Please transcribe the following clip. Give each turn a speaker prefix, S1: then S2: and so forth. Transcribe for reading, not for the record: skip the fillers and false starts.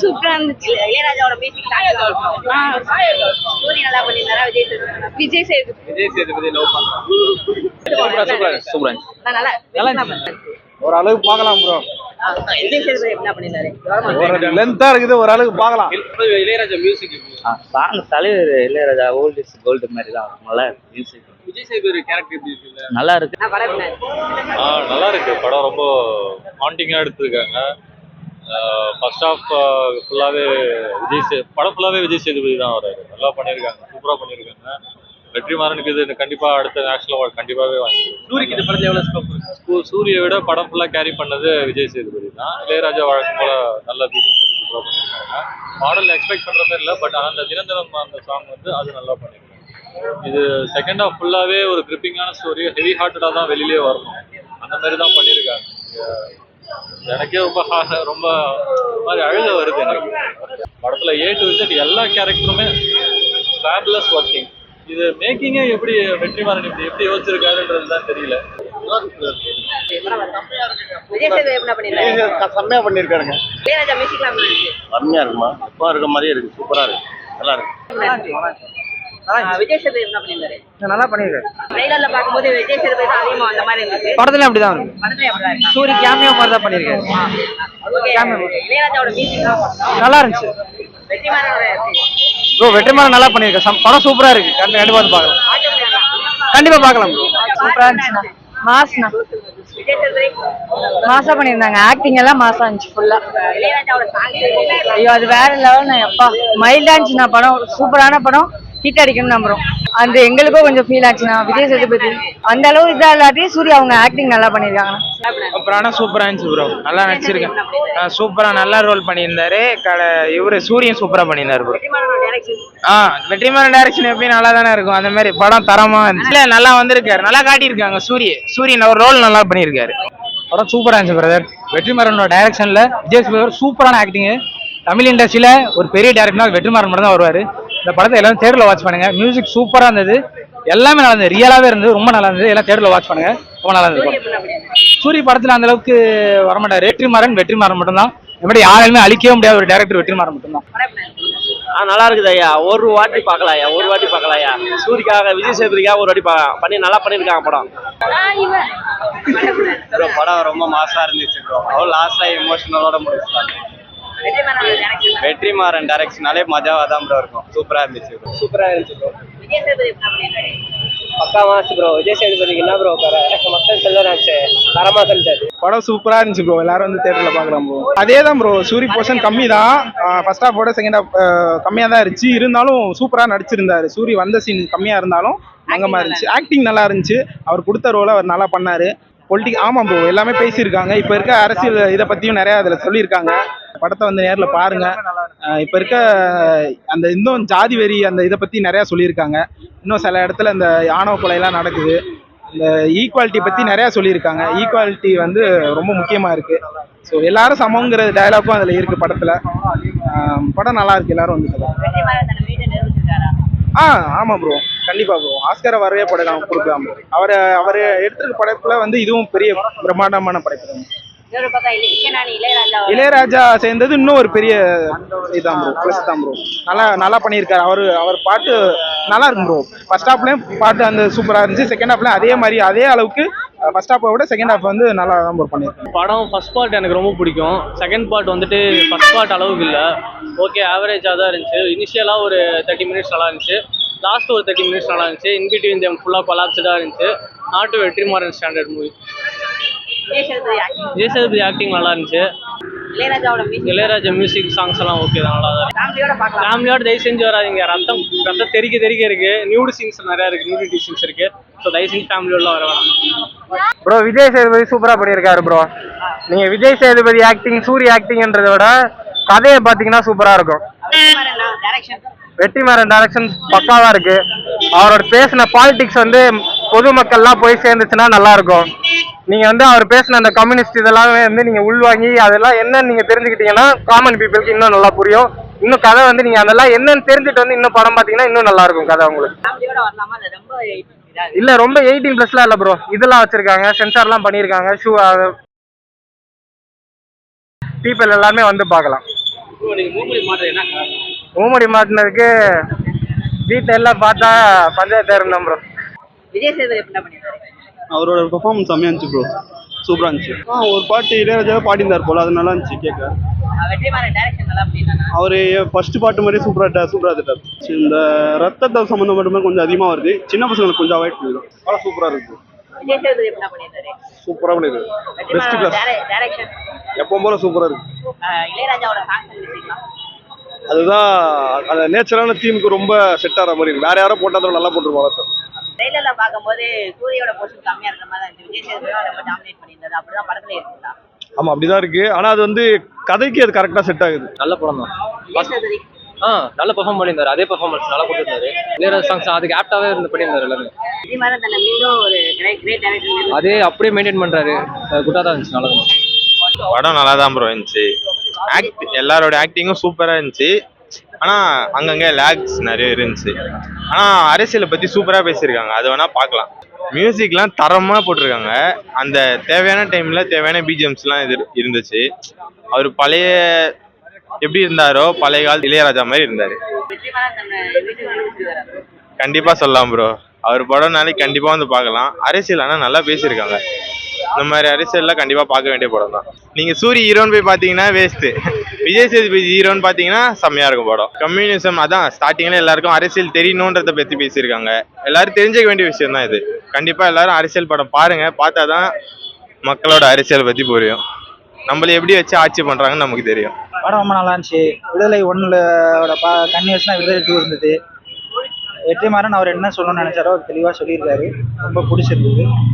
S1: சூப்பரா இருந்துச்சு.
S2: இளையராஜாவோட மியூசிக் சூரி நல்லா பண்ணிருந்தாரா?
S1: விஜய் சேதுபதி
S3: லவ் பண்றான். சூப்பரா
S2: நல்லா
S4: ஒரு அளவுக்கு பார்க்கலாம் ப்ரோ.
S2: விஜய் சேதுபதி என்ன பண்ணிருந்தாரு?
S4: ஒரு லென்த்தா இருக்குது, ஒரு அளவுக்கு பார்க்கலாம்.
S3: இளையராஜா மியூசிக்
S5: சாங் தலைவர் இளையராஜா ஓல்ட் இஸ் கோல்டு மாதிரி தான் நல்லா இருக்கு. மியூசிக்
S3: விஜய் சேதுபதி கேரக்டர் எப்படி இருக்குல்ல?
S5: நல்லா இருக்கு.
S6: நல்லா இருக்கு. படம் ரொம்ப ஹாண்டிங்கா எடுத்திருக்காங்க. ஃபர்ஸ்ட் ஹாஃப் ஃபுல்லாவே படம் ஃபுல்லாவே விஜய் சேதுபதி தான் வராரு. நல்லா பண்ணியிருக்காங்க, சூப்பரா பண்ணியிருக்காங்க. வெற்றிமாறனுக்கு இது கண்டிப்பா அடுத்த நேஷனல் அவார்டு கண்டிப்பாவே வாங்கி.
S3: சூரிக்கு இந்த படத்துல எவ்வளவு ஸ்கோப் இருக்கு?
S6: சூரியை விட படம் ஃபுல்லா கேரி பண்ணது விஜய் சேதுபதி தான். இளையராஜா வழக்கம் போல நல்ல பிஜிஎம் போட்டு சூப்பரா பண்ணியிருக்காங்க. மாடல் எக்ஸ்பெக்ட் பண்ற மாதிரி இல்லை, பட் அந்த தினந்தனம் அந்த சாங் அது நல்லா பண்ணியிருக்காங்க. இது செகண்ட் ஹாஃப் ஃபுல்லாவே ஒரு கிரிப்பிங்கான ஸ்டோரி, ஹெவி ஹார்ட்டடா தான் வெளியிலே வரணும், அந்த மாதிரி தான் பண்ணியிருக்காங்க. எனக்கே ரொம்ப மாதிரி அழுக வருது எனக்கு. படத்துல A to Z எல்லா கேரக்டருமே ஃபேபுலஸ் ஒர்க்கிங். இது மேக்கிங்கே எப்படி வெற்றிமாறன் எப்படி யோசிச்சிருக்காருன்றது தான் தெரியல.
S4: செம்மையா பண்ணிருக்காருங்க.
S2: இளையராஜா மியூசிக்லாம்
S4: அருமையா இருக்குமா? எப்பா இருக்க மாதிரியே இருக்கு, சூப்பரா இருக்கு, நல்லா இருக்கு.
S2: விஜய் சேதுபதி என்ன பண்ணிருந்தாரு?
S4: நல்லா பண்ணிருக்காரு.
S2: ட்ரைலர்ல பாக்கும்போது விஜய் சேதுபதி தான் அதிகமா அந்த மாதிரி இருந்துச்சு.
S4: படத்துல அப்படிதான் இருக்கு.
S2: படத்துல அப்படிதான் இருக்கு.
S4: சூரி கேமியோ மாதிரி தான் பண்ணிருக்காரு.
S2: இளையராஜாவோட மியூசிக்
S4: நல்லா இருந்துச்சு.
S2: வெற்றிமாறனோட
S4: ப்ரோ வெற்றிமாறன் நல்லா பண்ணிருக்காரு. படம் சூப்பரா இருக்கு. கண்டிப்பா வந்து பார்க்கலாம். கண்டிப்பா பார்க்கலாம் ப்ரோ.
S1: சூப்பரா இருந்துச்சுண்ணா. மாஸ்ண்ணா.
S2: விஜய் சேதுபதி
S1: மாசா பண்ணியிருந்தாங்க. ஆக்டிங் எல்லாம் மாசா இருந்துச்சு ஃபுல்லா.
S2: இளையராஜாவோட சாங்ஸ்
S1: ஐயோ அது வேற லெவல்ண்ணா. எப்பா மைல்டா இருந்துச்சுண்ணா படம். சூப்பரான படம். ஹிட் அடிக்கணும்னு நம்புறோம். அந்த எங்களுக்கும் கொஞ்சம் ஃபீல் ஆச்சுண்ணா. விஜய் சேதுபதி அந்த அளவு இதா இல்லாட்டி சூர்யா அவங்க ஆக்டிங் நல்லா பண்ணியிருக்காங்க.
S4: அப்புறம் சூப்பரா இருந்துச்சு ப்ரோ. நல்லா நடிச்சிருக்கேன். சூப்பரா நல்லா ரோல் பண்ணியிருந்தாரு. இவரு சூரியன் சூப்பரா பண்ணியிருந்தாரு ப்ரோ. வெற்றிமாறன் டைரக்ஷன் எப்பயும் நல்லா தானே இருக்கும். அந்த மாதிரி படம் தரமா இருந்துச்சு. நல்லா வந்திருக்காரு, நல்லா காட்டியிருக்காங்க. சூரியன் ஒரு ரோல் நல்லா பண்ணியிருக்காரு. படம் சூப்பரா இருந்துச்சு பிரதர். வெற்றிமாறனோட டைரக்ஷன்ல விஜய் சேதுபதி சூப்பரான ஆக்டிங். தமிழ் இண்டஸ்ட்ரியில ஒரு பெரிய டைரக்டர் வெற்றிமாறன் மட்டும் தான் வருவாரு. இந்த படத்தை எல்லாரும் தியேட்டர்ல வாட்ச் பண்ணுங்க. மியூசிக் சூப்பரா இருந்தது, எல்லாமே நல்லா இருந்தது, ரியலாவே இருந்தது, ரொம்ப நல்லா இருந்தது. எல்லாம் தியேட்டர்ல வாட்ச் பண்ணுங்க, ரொம்ப நல்லா இருந்தது. சூரிய படத்துல அந்த அளவுக்கு வரமாட்டாரு. வெற்றிமாறன் மட்டும் தான். எப்படி யாருமே அழிக்கவே முடியாத ஒரு டைரக்டர் வெற்றிமாறன் மட்டும் தான்.
S5: நல்லா இருக்குது ஐயா. ஒரு வாட்டி பார்க்கலாம்யா. சூரிக்காக விஜய் சேதுபதிக்காக ஒரு வாட்டி பண்ணி நல்லா பண்ணிருக்காங்க படம்.
S4: ப்ரோ படம் ரொம்ப மாசா இருந்துச்சு ப்ரோ. அவ்வளோ லாஸ்டா எமோஷனலோட முடிச்சாங்க. வெற்றிமாறன் டைரக்ஷனாலே மஜாவா தான் ப்ரோ இருக்கும். சூப்பரா இருந்துச்சு ப்ரோ.
S2: விஜய் சேதுபதி என்ன பண்ணிருந்தாரு?
S5: பக்கா மாசு ப்ரோ. விஜய் சேதுபதிக்கு என்ன ப்ரோ மக்கள் செல்வராச்சு தரமா செஞ்சாரு.
S4: படம் சூப்பரா இருந்துச்சு ப்ரோ. எல்லாரும் வந்து தியேட்டர்ல பார்க்கலாம் ப்ரோ. அதே தான் ப்ரோ. சூரி போர்ஷன் கம்மி தான். ஃபர்ஸ்ட் ஹாஃபோட செகண்ட் ஹாஃப் கம்மியா தான் இருந்துச்சு. இருந்தாலும் சூப்பரா நடிச்சிருந்தாரு. சூரி வந்த சீன் கம்மியா இருந்தாலும் அங்கமா இருந்துச்சு. ஆக்டிங் நல்லா இருந்துச்சு. அவர் கொடுத்த ரோலை அவர் நல்லா பண்ணாரு. ஆமாம் ப்ரோ, எல்லாமே பேசியிருக்காங்க. இப்போ இருக்க அரசியல் இதை பற்றியும் நிறையா அதில் சொல்லியிருக்காங்க. படத்தை வந்து நேரில் பாருங்க. இப்போ இருக்க அந்த இன்னும் ஜாதி வெறி அந்த இதை பற்றி நிறையா சொல்லியிருக்காங்க. இன்னும் சில இடத்துல இந்த ஆணவ கொலையெல்லாம் நடக்குது. இந்த ஈக்குவாலிட்டி பற்றி நிறையா சொல்லியிருக்காங்க. ஈக்குவாலிட்டி வந்து ரொம்ப முக்கியமாக இருக்குது. ஸோ எல்லாரும் சமங்கிற டயலாக்கும் அதில் இருக்குது படத்தில். படம் நல்லா இருக்குது. எல்லாரும் வந்து ஆமாம் ப்ரோ, கண்டிப்பாக ப்ரோ. ஆஸ்கரை வரவே படம் கொடுக்கலாம். அவர் எடுத்துருக்க படைப்புல வந்து இதுவும் பெரிய பிரம்மாண்டமான படைப்பு. இளையராஜா சேர்ந்தது இன்னும் ஒரு பெரிய இதுதான் ப்ரோ, ப்ளஸ் தான் ப்ரோ. நல்லா பண்ணியிருக்காரு. அவர் பாட்டு நல்லா இருக்கும் ப்ரோ. ஃபர்ஸ்ட் ஹாஃப்லேயும் பாட்டு அந்த சூப்பராக இருந்துச்சு. செகண்ட் ஹாஃப்லேயும் அதே மாதிரி அதே அளவுக்கு ஃபர்ஸ்ட் ஹாஃபை விட செகண்ட் ஹாஃப் வந்து நல்லா தான் ப்ரோ பண்ணியிருக்கேன்.
S5: படம் ஃபர்ஸ்ட் பார்ட் எனக்கு ரொம்ப பிடிக்கும். செகண்ட் பார்ட் வந்துட்டு ஃபர்ஸ்ட் பார்ட் அளவுக்கு இல்லை, ஓகே ஆவரேஜாக தான் இருந்துச்சு. இனிஷியலாக ஒரு 30 மினிட்ஸ் நல்லா இருந்துச்சு. லாஸ்ட் ஒரு 30 மினிட்ஸ் நல்லா இருந்துச்சு. இன்பிட்வீன் தேம் ஃபுல்லாக கொலாப்ஸ்டாக இருந்துச்சு. Not Vetrimaaran standard movie. Vijay Sethupathi acting நல்லா இருந்துச்சு. இளையராஜா மியூசிக் சாங்ஸ் எல்லாம் ஓகே தான், நல்லா தான் இருக்கு. ஃபேமிலியோட தயவு செஞ்சு வராதிங்க. ரத்தம் தெறிக்க இருக்கு. நியூடு சீன்ஸ் நிறையா இருக்கு, நியூடிட்டி சீன்ஸ் இருக்கு. ஸோ தயவு செஞ்சு ஃபேமிலியோட வர வேணாம்
S4: ப்ரோ. விஜய் சேதுபதி சூப்பராக பண்ணியிருக்காரு ப்ரோ. நீங்கள் விஜய் சேதுபதி ஆக்டிங் சூரிய ஆக்டிங்ன்றத விட கதையை பார்த்தீங்கன்னா சூப்பராக இருக்கும். வெற்றிமாறன் டைரக்ஷன் பக்காவா இருக்கு. அவரோட பேசின பாலிடிக்ஸ் வந்து பொதுமக்கள்லாம் போய் சேர்ந்துச்சுன்னா நல்லா இருக்கும். நீங்க வந்து அவர் பேசின அந்த கம்யூனிஸ்ட் இதெல்லாம் வந்து நீங்க உள்வாங்கி அதெல்லாம் என்னன்னு நீங்க தெரிஞ்சுக்கிட்டீங்கன்னா காமன் பீப்புளுக்கு இன்னும் நல்லா புரியும். இன்னும் கதை வந்து நீங்க அதெல்லாம் என்னன்னு தெரிஞ்சுட்டு வந்து இன்னும் படம் பார்த்தீங்கன்னா இன்னும் நல்லா இருக்கும் கதை உங்களுக்கு. இல்ல ரொம்ப 18+ இல்ல ப்ரோ. இதெல்லாம் வச்சிருக்காங்க, சென்சார்லாம் பண்ணியிருக்காங்க. பீப்புள் எல்லாமே வந்து பார்க்கலாம்.
S3: ப்ரோ நீங்க மூக்குடி மாற்ற என்ன காரணம்?
S4: மூமடி மாட்டினதுக்கு வீட்டில் எல்லாம் பார்த்தா பஞ்சாயத்து இருந்தோம் ப்ரோ.
S2: விஜய் சேதுபதி எப்படி பண்ணியிருந்தாரு?
S7: அவரோட பெர்ஃபார்மன்ஸ் செம்மையா இருந்துச்சு ப்ரோ, சூப்பராக இருந்துச்சு. ஒரு பாட்டு இளையராஜாவே பாடிந்தார் போல, அது நல்லா இருந்துச்சு கேட்க.
S2: வெற்றிமாறன் டைரக்ஷன் நல்லா பண்ணியிருந்தாங்க.
S7: அவர் ஃபர்ஸ்ட் பாட்டு மாதிரி சூப்பராக இருந்துட்டார். இந்த ரத்தத்தை சம்மந்தப்பட்ட கொஞ்சம் அதிகமாக வருது, சின்ன பசங்களுக்கு கொஞ்சம் அவாய்ட் பண்ணிடும். அவ்வளோ சூப்பராக இருக்கு.
S2: விஜய் சேதுபதி எப்படி பண்ணியிருந்தாரு?
S7: சூப்பராக பண்ணிருக்கு.
S2: வெற்றிமாறன் டைரக்ஷன்
S7: எப்பவும் போல சூப்பராக இருக்கு.
S2: இளையராஜாவோட சாங்ஸ் வச்சுக்கலாம்.
S7: அதுதான் அந்த நேச்சுரலான தீமுக்கு ரொம்ப செட் ஆகிற மாதிரி இருக்கு. வேற யாரோ போட்டாலும் நல்லா போட்டுருவாங்க.
S2: ட்ரெய்லர்ல பார்க்கும்போது சூரியோட போர்ஷன் கம்மியா இருக்கிற மாதிரி தான் இருந்துச்சு. விஜய் சேதுபதி தான் ரொம்ப டாமினேட் பண்ணியிருந்தாரு. அப்படிதான் படத்துல இருக்குங்களா?
S7: ஆமா, அப்படிதான் இருக்கு. ஆனா அது வந்து கதைக்கு அது கரெக்டா செட் ஆகுது.
S5: நல்ல படம் தான்.
S2: விஜய் சேதுபதி
S5: நல்ல பெர்ஃபார்ம் பண்ணியிருந்தாரு. அதே பெர்ஃபார்மன்ஸ் நல்லா கொடுத்துருந்தாரு. இளையராஜா சாங்ஸ் அதுக்கு ஆப்டாவே இருந்து பண்ணியிருந்தாரு எல்லாருமே.
S2: வெற்றிமாறன் தன்னை மீண்டும் ஒரு கிரேட் டைரக்டர்
S5: அதே அப்படியே மெயின்டைன் பண்றாரு. குட்டா தான் இருந்துச்சு, நல்லா தான்.
S8: படம் நல்லா தான் ப்ரோ இருந்துச்சு. எல்லாரோட ஆக்டிங்கும் சூப்பராக இருந்துச்சு. ஆனால் அங்கங்கே லேக்ஸ் நிறைய இருந்துச்சு. ஆனால் அரசியலை பற்றி சூப்பராக பேசியிருக்காங்க, அது வேணால் பார்க்கலாம். மியூசிக்லாம் தரமாக போட்டிருக்காங்க. அந்த தேவையான டைமில் தேவையான பிஜிஎம்ஸ்லாம் இருந்துச்சு. அவர் பழைய எப்படி இருந்தாரோ பழைய கால இளையராஜா மாதிரி இருந்தார்.
S2: வெற்றிமாறன் தன்னை வீட்டுக்கு அனுப்பிச்சிருக்காரு.
S8: கண்டிப்பாக சொல்லலாம் ப்ரோ. அவர் படம் நாளைக்கு கண்டிப்பாக வந்து பார்க்கலாம். அரசியல் ஆனால் நல்லா பேசியிருக்காங்க. இந்த மாதிரி அரசியல்லாம் கண்டிப்பாக பார்க்க வேண்டிய படம் தான். நீங்கள் சூரி ஹீரோன்னு போய் பார்த்தீங்கன்னா வேஸ்ட்டு. விஜய் சேதுபதி ஹீரோன்னு பார்த்தீங்கன்னா செம்மையாக இருக்கும் படம். கம்யூனிசம் அதான் ஸ்டார்டிங்கில் எல்லாருக்கும் அரசியல் தெரியணுன்றதை பற்றி பேசியிருக்காங்க. எல்லாரும் தெரிஞ்சுக்க வேண்டிய விஷயம் தான் இது. கண்டிப்பாக எல்லாரும் அரசியல் படம் பாருங்கள், பார்த்தா தான் மக்களோட அரசியல் பற்றி புரியும். நம்மளை எப்படி வச்சு ஆட்சி பண்ணுறாங்கன்னு நமக்கு தெரியும்.
S9: படம் ரொம்ப நல்லா இருந்துச்சு. விடுதலை 1 கன்னியூஸ்னா விடுதலை 2 இருந்தது. வெற்றிமாறன் அவர் என்ன சொல்லணும்னு நினைச்சாரோ தெளிவாக சொல்லியிருக்காரு. ரொம்ப பிடிச்சிருந்தது.